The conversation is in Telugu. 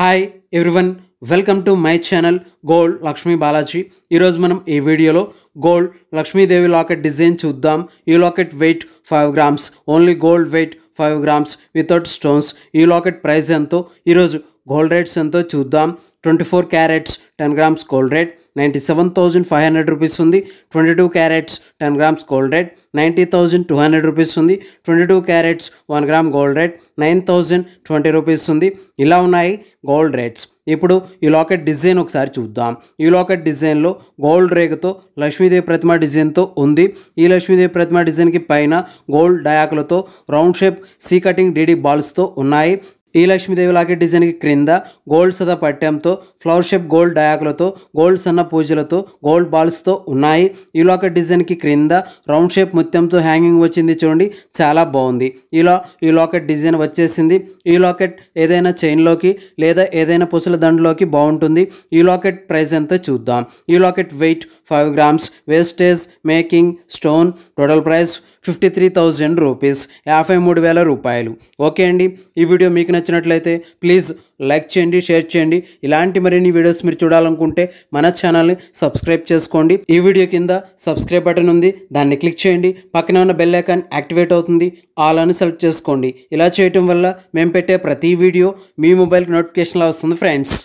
Hi everyone, welcome to my channel gold Lakshmi Balaji. ఈరోజు మనం ఈ వీడియోలో గోల్డ్ లక్ష్మీదేవి లాకెట్ డిజైన్ చూద్దాం. ఈ locket weight 5 grams, only gold weight 5 grams without stones. ఈ లాకెట్ ప్రైస్ ఎంతో, ఈరోజు గోల్డ్ రేట్స్ ఎంతో చూద్దాం. 24 carats 10 grams gold rate 97,500 rupees ఉంది. 22 carats 10 grams gold rate 90,200 rupees ఉంది. 22 carats 1 gram gold rate 9,020 rupees ఉంది. ఇలా ఉన్నాయి గోల్డ్ రేట్స్. ఇప్పుడు ఈ లాకెట్ డిజైన్ ఒకసారి చూద్దాం. ఈ లాకెట్ డిజైన్లో గోల్డ్ రేగుతో లక్ష్మీదేవి ప్రతిమ డిజైన్తో ఉంది. ఈ లక్ష్మీదేవి ప్రతిమ డిజైన్కి పైన గోల్డ్ డయాకులతో రౌండ్ షేప్ సీ కటింగ్ డీడీ బాల్స్తో ఉన్నాయి. ఈ లక్ష్మీదేవి లాకెట్ డిజైన్కి క్రింద గోల్డ్ సదా పట్టెంతో ఫ్లవర్ షేప్ గోల్డ్ డయాకులతో గోల్డ్ సన్న పూజలతో గోల్డ్ బాల్స్తో ఉన్నాయి. ఈ లాకెట్ డిజైన్కి క్రింద రౌండ్ షేప్ ముత్యంతో హ్యాంగింగ్ వచ్చింది, చూడండి చాలా బాగుంది. ఇలా ఈ లాకెట్ డిజైన్ వచ్చేసింది. ఈ లాకెట్ ఏదైనా చైన్లోకి లేదా ఏదైనా పుసల దండలోకి బాగుంటుంది. ఈ లాకెట్ ప్రైస్ ఎంతో చూద్దాం. ఈ locket weight 5 grams, wastage making stone, total price 53,000 rupees, 53,000 రూపాయలు. ఓకే అండి, ఈ వీడియో మీకు నచ్చినట్లయితే ప్లీజ్ లైక్ చేయండి, షేర్ చేయండి. ఇలాంటి మరిన్ని వీడియోస్ మీరు చూడాలనుకుంటే మన ఛానల్ని సబ్స్క్రైబ్ చేసుకోండి. ఈ వీడియో కింద సబ్స్క్రైబ్ బటన్ ఉంది, దాన్ని క్లిక్ చేయండి. పక్కనే ఉన్న బెల్ ఐకాన్ యాక్టివేట్ అవుతుంది, ఆల్ అని సెలెక్ట్ చేసుకోండి. ఇలా చేయటం వల్ల మేము పెట్టే ప్రతి వీడియో మీ మొబైల్కి నోటిఫికేషన్లా వస్తుంది ఫ్రెండ్స్.